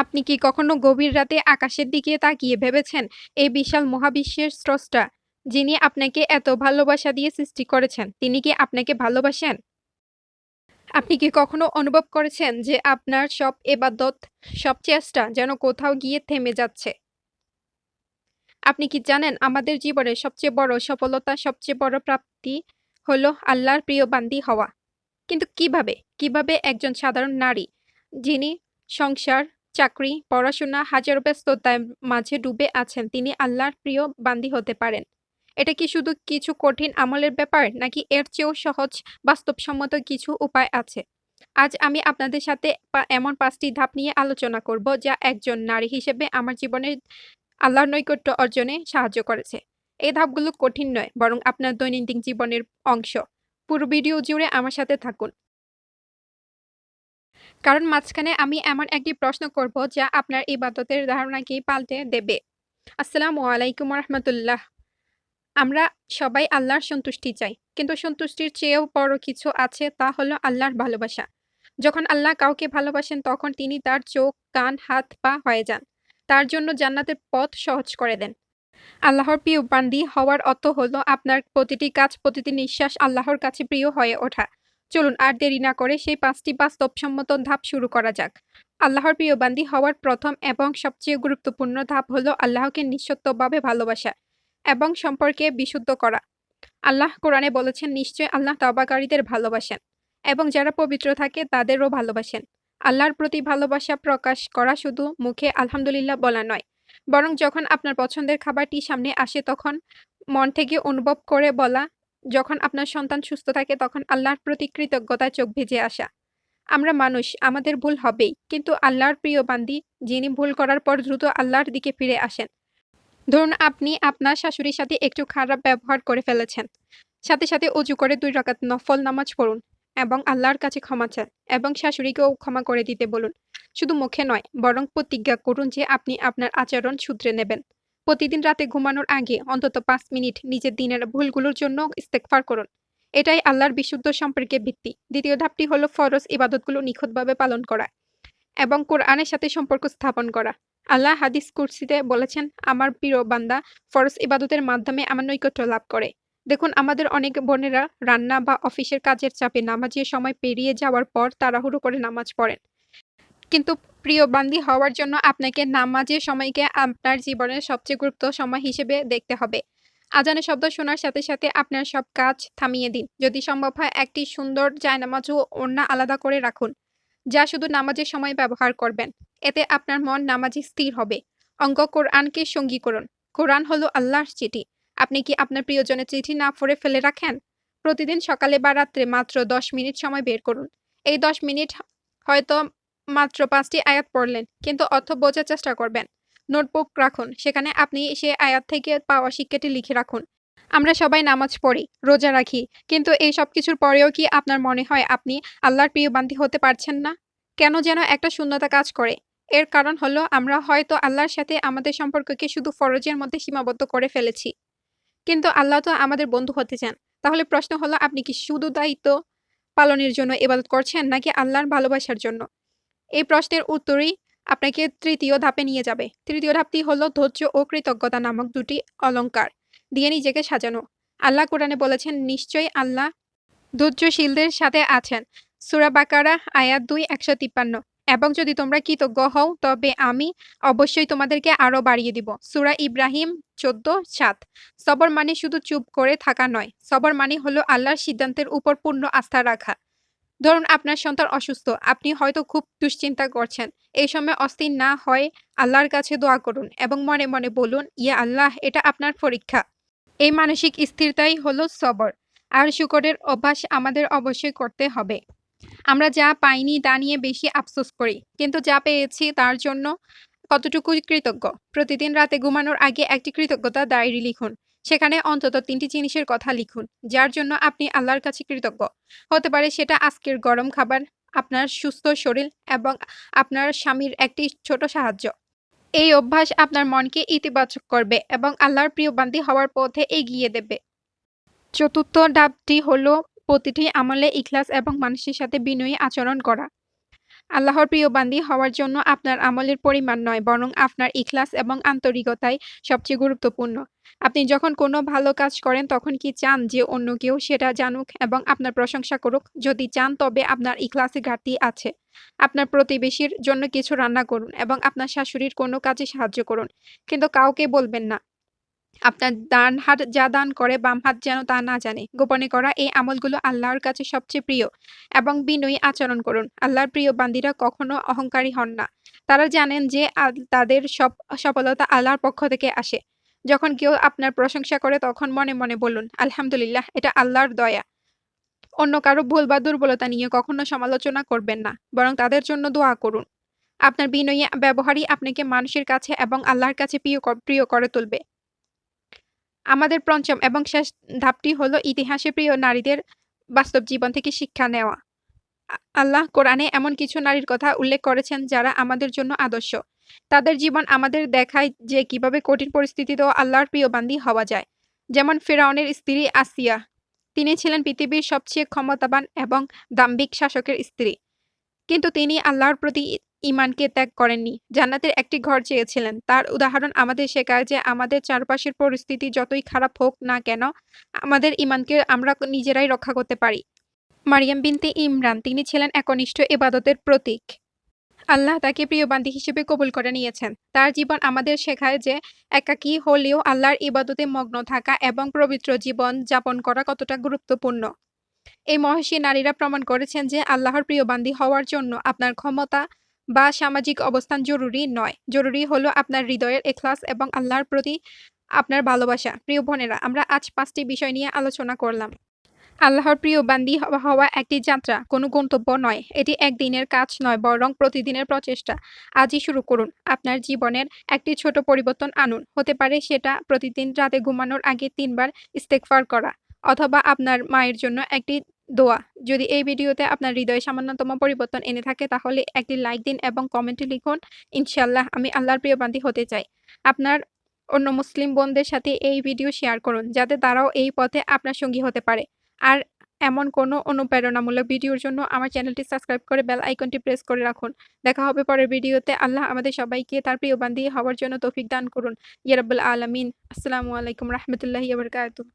আপনি কি কখনো গভীর রাতে আকাশের দিকে তাকিয়ে ভেবেছেন, এই বিশাল মহাবিশ্বের স্রষ্টা, যিনি আপনাকে এত ভালোবাসা দিয়ে সৃষ্টি করেছেন, তিনি কি আপনাকে ভালোবাসেন? আপনি কি কখনো অনুভব করেছেন যে আপনার সব এবাদত, সব চেষ্টা যেন কোথাও গিয়ে থেমে যাচ্ছে? আপনি কি জানেন আমাদের জীবনের সবচেয়ে বড় সফলতা, সবচেয়ে বড় প্রাপ্তি হলো আল্লাহর প্রিয় বান্দী হওয়া। কিন্তু কিভাবে? কিভাবে একজন সাধারণ নারী, যিনি সংসার, চাকরি, পড়াশোনা, হাজারো ব্যস্ততার মাঝে ডুবে আছেন, তিনি আল্লাহর প্রিয় বান্দী হতে পারেন? এটা কি শুধু কিছু কঠিন আমলের ব্যাপার, নাকি এর চেয়েও সহজ, বাস্তবসম্মত কিছু উপায় আছে? আজ আমি আপনাদের সাথে এমন ৫ টি ধাপ নিয়ে আলোচনা করব, যা একজন নারী হিসেবে আমার জীবনে আল্লাহর নৈকট্য অর্জনে সাহায্য করেছে। এই ধাপগুলো কঠিন নয়, বরং আপনার দৈনন্দিন জীবনের অংশ। পুরো ভিডিও জুড়ে আমার সাথে থাকুন। কারণ মাঝখানে আমি এমন একটি প্রশ্ন করব, যা আপনার ইবাদতের ধারণাকেই পাল্টে দেবে। আসসালামু আলাইকুম রাহমাতুল্লাহ। আমরা সবাই আল্লাহর সন্তুষ্টি চাই। কিন্তু সন্তুষ্টির চেয়েও বড় কিছু আছে, তা হলো আল্লাহর ভালোবাসা। যখন আল্লাহ কাউকে ভালোবাসেন, তখন তিনি তার চোখ, কান, হাত, পা হয়ে যান। তার জন্য জান্নাতের পথ সহজ করে দেন। আল্লাহর প্রিয় বান্দী হওয়ার অর্থ হলো আপনার প্রতিটি কাজ, প্রতিটি নিঃশ্বাস আল্লাহর কাছে প্রিয় হয়ে ওঠা। চলুন আর দেরি না করে সেই ৫ টি বাস্তবসম্মত ধাপ শুরু করা যাক। আল্লাহর প্রিয় বান্দী হওয়ার প্রথম এবং সবচেয়ে গুরুত্বপূর্ণ ধাপ হলো আল্লাহকে নিঃশর্তভাবে ভালোবাসা এবং সম্পর্কে বিশুদ্ধ করা। আল্লাহ কোরআনে বলেছেন, নিশ্চয়ই আল্লাহ তওবাকারীদের ভালোবাসেন এবং যারা পবিত্র থাকে তাদেরও ভালোবাসেন। আল্লাহর প্রতি ভালোবাসা প্রকাশ করা শুধু মুখে আলহামদুলিল্লাহ বলা নয়, বরং যখন আপনার পছন্দের খাবারটি সামনে আসে তখন মন থেকে অনুভব করে বলা, যখন আপনার সন্তান সুস্থ থাকে তখন আল্লাহর প্রতি কৃতজ্ঞতায় চোখ ভিজে আসা। আমরা মানুষ, আমাদের ভুল হবেই, কিন্তু আল্লাহর প্রিয় বান্দী, যিনি ভুল করার পর দ্রুত আল্লাহর দিকে ফিরে আসেন। ধরুন আপনি আপনার শাশুড়ির সাথে একটু খারাপ ব্যবহার করে ফেলেছেন। সাথে, সাথে অজু করে ২ রাকাত নফল নামাজ পড়ুন এবং আল্লাহর কাছে ক্ষমা চান এবং শাশুড়িকেও ক্ষমা করে দিতে বলুন। শুধু মুখে নয়, বরং প্রতিজ্ঞা করুন যে আপনি আপনার আচরণ শুধরে নেবেন। প্রতিদিন রাতে ঘুমানোর আগে অন্তত ৫ মিনিট নিজের দিনের ভুলগুলোর জন্য ইস্তেগফার করুন। এটাই আল্লাহর বিশুদ্ধ সম্পর্কের ভিত্তি। ২য় ধাপটি হলো ফরজ ইবাদতগুলো নিখুঁতভাবে পালন করা এবং কোরআনের সাথে সম্পর্ক স্থাপন করা। আল্লাহ হাদিস কুরসিতে বলেছেন, আমার প্রিয় বান্দা ফরজ ইবাদতের মাধ্যমে আমার নৈকট্য লাভ করে। দেখুন আমাদের অনেক বোনেরা রান্না বা অফিসের কাজের চাপে নামাজের সময় পেরিয়ে যাওয়ার পর তাড়াহুড়ো করে নামাজ পড়েন। কিন্তু প্রিয় বান্দী হওয়ার জন্য আপনাকে নামাজের সময়কে আপনার জীবনের সবচেয়ে গুরুত্ব সময় হিসেবে দেখতে হবে। আজানের শব্দ শোনার সাথে, সাথে আপনার সব কাজ থামিয়ে দিন। যদি সম্ভব হয় একটি সুন্দর জায়নামাজ ও ওড়না আলাদা করে রাখুন, যা শুধু নামাজের সময় ব্যবহার করবেন। এতে আপনার মন নামাজে স্থির হবে। অঙ্ক কোরআনকে সঙ্গী করুন। কোরআন হলো আল্লাহর চিঠি। আপনি কি আপনার প্রিয়জনের চিঠি না পড়ে ফেলে রাখেন? প্রতিদিন সকালে বা রাত্রে মাত্র ১০ মিনিট সময় বের করুন। এই ১০ মিনিট হয়তো মাত্র ৫ টি আয়াত পড়লেন, কিন্তু অর্থ বোঝার চেষ্টা করবেন। নোটবুক রাখুন। সেখানে আপনি সে আয়াত থেকে পাওয়া শিক্ষাটি লিখে রাখুন। আমরা সবাই নামাজ পড়ি, রোজা রাখি। কিন্তু এই সবকিছুর পরেও কি আপনার মনে হয় আপনি আল্লাহর প্রিয় বান্দী হতে পারছেন না? কেন যেন একটা শূন্যতা কাজ করে। এর কারণ হলো আমরা হয়তো আল্লাহর সাথে আমাদের সম্পর্ককে শুধু ফরজের মধ্যে সীমাবদ্ধ করে ফেলেছি। কিন্তু আল্লাহ তো আমাদের বন্ধু হতে চান। তাহলে প্রশ্ন হলো, আপনি কি শুধু দায়িত্ব পালনের জন্য ইবাদত করছেন, নাকি আল্লাহর ভালোবাসার জন্য? এই প্রশ্নের উত্তরই আপনাকে ৩য় ধাপে নিয়ে যাবে। ৩য় ধাপটি হলো ধৈর্য ও কৃতজ্ঞতা নামক ২ টি অলংকার দিয়ে নিজেকে সাজানো। আল্লাহ কোরআনে বলেছেন, নিশ্চয়ই আল্লাহ ধৈর্যশীলদের সাথে আছেন। সূরা বাকারা আয়াত ২ ১৫৩। এবং যদি তোমরা কৃতজ্ঞ হও তবে আমি অবশ্যই তোমাদেরকে আরো বাড়িয়ে দিব। সূরা ইব্রাহিম ১৪:৭। সবর মানে শুধু চুপ করে থাকা নয়। সবর মানে হলো আল্লাহর সিদ্ধান্তের উপর পূর্ণ আস্থা রাখা। ধরুন আপনার সন্তান অসুস্থ। আপনি হয়তো খুব দুশ্চিন্তা করছেন। এই সময় অস্থির না হয়ে আল্লাহর কাছে দোয়া করুন এবং মনে, মনে বলুন, ইয়া আল্লাহ, এটা আপনার পরীক্ষা। এই মানসিক স্থিরতাই হলো সবর। আর শুকরের অভ্যাস আমাদের অবশ্যই করতে হবে। আমরা যা পাইনি তা নিয়ে বেশি আফসোস করি। কিন্তু যা পেয়েছি তার জন্য কতটুকু কৃতজ্ঞ? প্রতিদিন রাতে ঘুমানোর আগে একটি কৃতজ্ঞতা ডায়েরি লিখুন। সেখানে অন্তত ৩ টি জিনিসের কথা লিখুন, যার জন্য আপনি আল্লাহর কাছে কৃতজ্ঞ। হতে পারে সেটা আজকের গরম খাবার, আপনার সুস্থ শরীর এবং আপনার স্বামীর একটি ছোট সাহায্য। এই অভ্যাস আপনার মনকে ইতিবাচক করবে এবং আল্লাহর প্রিয় বান্দী হওয়ার পথে এগিয়ে দেবে। ৪র্থ ধাপটি হলো প্রতিটি আমলে ইখলাস এবং মানুষের সাথে বিনয়ী আচরণ করা। আল্লাহর প্রিয় বান্দী হওয়ার জন্য আপনার আমলের পরিমাণ নয়, বরং আপনার ইখলাস এবং আন্তরিকতাই সবচেয়ে গুরুত্বপূর্ণ। আপনি যখন কোনো ভালো কাজ করেন তখন কি চান যে অন্য কেউ সেটা জানুক এবং আপনার প্রশংসা করুক? যদি চান তবে আপনার ইখলাসে ঘাটতি আছে। আপনার প্রতিবেশীর জন্য কিছু রান্না করুন এবং আপনার শাশুড়ির কোনো কাজে সাহায্য করুন। কিন্তু কাউকে বলবেন না, আপনার ডান হাত যা দান করে বাম হাত যেন তা না জানে। গোপনে করা এই আমলগুলো আল্লাহর কাছে সবচেয়ে প্রিয় এবং বিনয়ী আচরণ করুন। আল্লাহর প্রিয় বান্দীরা কখনো অহংকারী হন না। তারা জানেন যে তাদের সব সফলতা আল্লাহর পক্ষ থেকে আসে। যখন কেউ আপনার প্রশংসা করে তখন মনে, মনে বলুন, আলহামদুলিল্লাহ, এটা আল্লাহর দয়া। অন্য কারো ভুল বা দুর্বলতা নিয়ে কখনো সমালোচনা করবেন না, বরং তাদের জন্য দোয়া করুন। আপনার বিনয়ী ব্যবহারই আপনাকে মানুষের কাছে এবং আল্লাহর কাছে প্রিয় করে তুলবে। আমাদের পঞ্চম এবং শেষ ধাপটি হলো ইতিহাসে প্রিয় নারীদের বাস্তব জীবন থেকে শিক্ষা নেওয়া। আল্লাহ কোরআনে এমন কিছু নারীর কথা উল্লেখ করেছেন যারা আমাদের জন্য আদর্শ। তাদের জীবন আমাদের দেখায় যে কিভাবে কঠিন পরিস্থিতিতেও আল্লাহর প্রিয় বান্দী হওয়া যায়। যেমন ফিরআউনের স্ত্রী আসিয়া। তিনি ছিলেন পৃথিবীর সবচেয়ে ক্ষমতাবান এবং দাম্ভিক শাসকের স্ত্রী। কিন্তু তিনি আল্লাহর প্রতি ঈমানকে ত্যাগ করেননি। জান্নাতের একটি ঘর চেয়েছিলেন। তার উদাহরণ আমাদের শেখায় যে আমাদের চারপাশের পরিস্থিতি যতই খারাপ হোক না কেন, আমাদের ঈমানকে আমরা নিজেরাই রক্ষা করতে পারি। মারিয়াম বিনতে ইমরান, তিনি ছিলেন একনিষ্ঠ ইবাদতের প্রতীক। আল্লাহ তাকে প্রিয় বান্দী হিসেবে কবুল করে নিয়েছেন। তার জীবন আমাদের শেখায় যে একাকী হলেও আল্লাহর ইবাদতে মগ্ন থাকা এবং পবিত্র জীবন যাপন করা কতটা গুরুত্বপূর্ণ। এই মহিষী নারীরা প্রমাণ করেছেন যে আল্লাহর প্রিয় বান্দী হওয়ার জন্য আপনার ক্ষমতা বা সামাজিক অবস্থান জরুরি নয়। জরুরি হলো আপনার হৃদয়ের ইখলাস এবং আল্লাহর প্রতি আপনার ভালোবাসা। প্রিয় বোনেরা, আমরা আজ ৫টি বিষয় নিয়ে আলোচনা করলাম। আল্লাহর প্রিয় বান্দী হওয়া একটি যাত্রা, কোনো গন্তব্য নয়। এটি একদিনের কাজ নয়, বরং প্রতিদিনের প্রচেষ্টা। আজই শুরু করুন। আপনার জীবনের একটি ছোট পরিবর্তন আনুন। হতে পারে সেটা প্রতিদিন রাতে ঘুমানোর আগে ৩ বার ইস্তেগফার করা, অথবা আপনার মায়ের জন্য একটি দোয়া। যদি এই ভিডিওতে আপনার হৃদয়ে সামান্যতম পরিবর্তন এনে থাকে তাহলে একটি লাইক দিন এবং কমেন্টে লিখুন, ইনশাআল্লাহ আমি আল্লাহর প্রিয় বান্দী হতে চাই। আপনার অন্য মুসলিম বোনদের সাথে এই ভিডিও শেয়ার করুন, যাতে তারাও এই পথে আপনার সঙ্গী হতে পারে। আর এমন কোনো অনুপ্রেরণামূলক ভিডিওর জন্য আমার চ্যানেলটি সাবস্ক্রাইব করে বেল আইকনটি প্রেস করে রাখুন। দেখা হবে পরের ভিডিওতে। আল্লাহ আমাদের সবাইকে তার প্রিয় বান্দী হওয়ার জন্য তৌফিক দান করুন। ইয়া রাব্বুল আলামিন। আসসালামু আলাইকুম রাহমাতুল্লাহি ওয়া বারাকাতুহু।